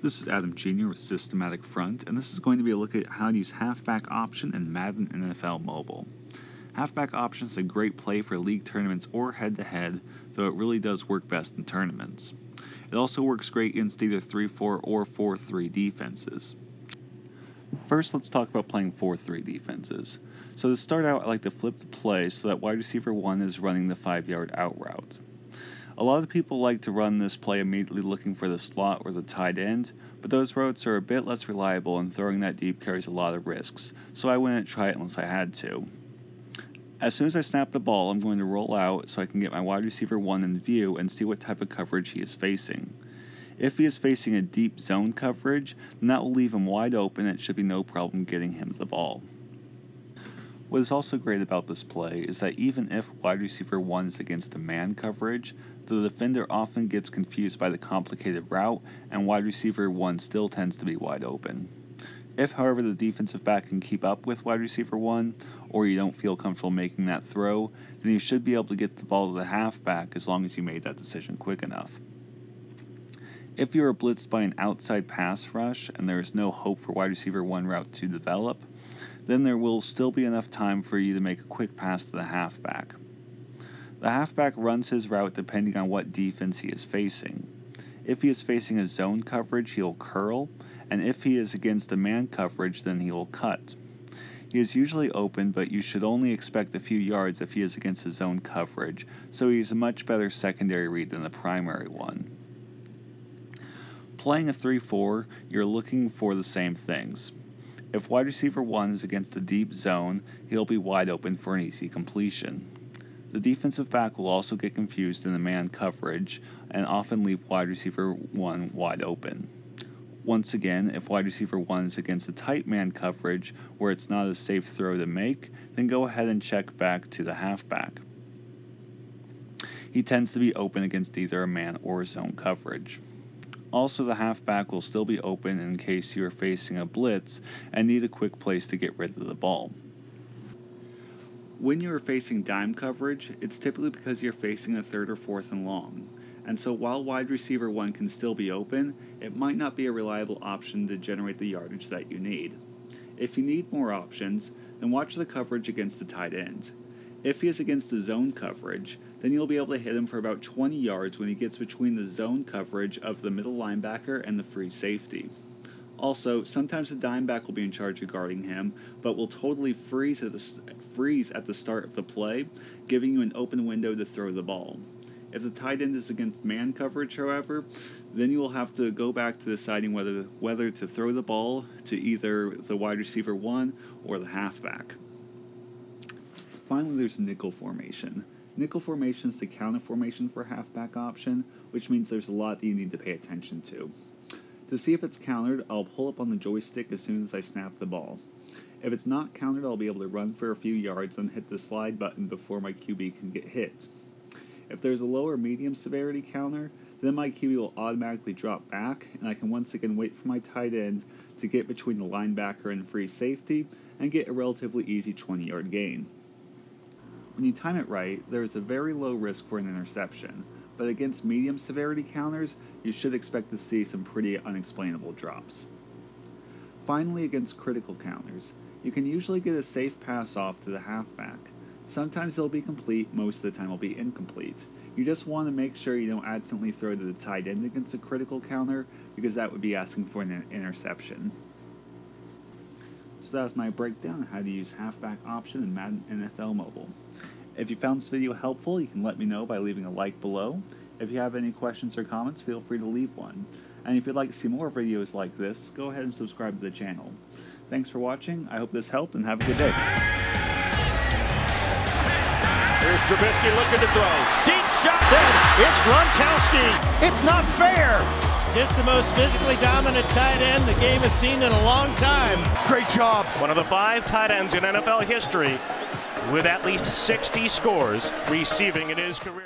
This is Adam Jr. with Systematic Front, and this is going to be a look at how to use halfback option in Madden NFL Mobile. Halfback option is a great play for league tournaments or head-to-head, though it really does work best in tournaments. It also works great against either 3-4 or 4-3 defenses. First, let's talk about playing 4-3 defenses. So to start out, I like to flip the play so that wide receiver 1 is running the 5-yard out route. A lot of people like to run this play immediately looking for the slot or the tight end, but those routes are a bit less reliable and throwing that deep carries a lot of risks, so I wouldn't try it unless I had to. As soon as I snap the ball, I'm going to roll out so I can get my wide receiver 1 in view and see what type of coverage he is facing. If he is facing a deep zone coverage, then that will leave him wide open and it should be no problem getting him the ball. What is also great about this play is that even if wide receiver 1 is against a man coverage, the defender often gets confused by the complicated route and wide receiver 1 still tends to be wide open. If, however, the defensive back can keep up with wide receiver 1, or you don't feel comfortable making that throw, then you should be able to get the ball to the halfback as long as you made that decision quick enough. If you are blitzed by an outside pass rush and there is no hope for wide receiver 1 route to develop, then there will still be enough time for you to make a quick pass to the halfback. The halfback runs his route depending on what defense he is facing. If he is facing a zone coverage, he will curl, and if he is against a man coverage, then he will cut. He is usually open, but you should only expect a few yards if he is against a zone coverage, so he is a much better secondary read than the primary one. Playing a 3-4, you're looking for the same things. If wide receiver 1 is against a deep zone, he'll be wide open for an easy completion. The defensive back will also get confused in the man coverage and often leave wide receiver 1 wide open. Once again, if wide receiver 1 is against a tight man coverage where it's not a safe throw to make, then go ahead and check back to the halfback. He tends to be open against either a man or a zone coverage. Also, the halfback will still be open in case you are facing a blitz and need a quick place to get rid of the ball. When you are facing dime coverage, it's typically because you're facing a 3rd or 4th and long, and so while wide receiver 1 can still be open, it might not be a reliable option to generate the yardage that you need. If you need more options, then watch the coverage against the tight end. If he is against the zone coverage, then you'll be able to hit him for about 20 yards when he gets between the zone coverage of the middle linebacker and the free safety. Also, sometimes the dime back will be in charge of guarding him, but will totally freeze at the start of the play, giving you an open window to throw the ball. If the tight end is against man coverage, however, then you will have to go back to deciding whether to throw the ball to either the wide receiver 1 or the halfback. Finally, there's nickel formation. Nickel formation is the counter formation for halfback option, which means there's a lot that you need to pay attention to. To see if it's countered, I'll pull up on the joystick as soon as I snap the ball. If it's not countered, I'll be able to run for a few yards and hit the slide button before my QB can get hit. If there's a low or medium severity counter, then my QB will automatically drop back, and I can once again wait for my tight end to get between the linebacker and free safety and get a relatively easy 20-yard gain. When you time it right, there is a very low risk for an interception, but against medium severity counters, you should expect to see some pretty unexplainable drops. Finally, against critical counters, you can usually get a safe pass off to the halfback. Sometimes it'll be complete, most of the time it'll be incomplete. You just want to make sure you don't accidentally throw to the tight end against a critical counter, because that would be asking for an interception. So that was my breakdown on how to use halfback option in Madden NFL Mobile. If you found this video helpful, you can let me know by leaving a like below. If you have any questions or comments, feel free to leave one. And if you'd like to see more videos like this, go ahead and subscribe to the channel. Thanks for watching, I hope this helped, and have a good day. Here's Trubisky looking to throw. Deep shot. It's Gronkowski. It's not fair. Just the most physically dominant tight end the game has seen in a long time. Great job. One of the 5 tight ends in NFL history with at least 60 scores receiving in his career.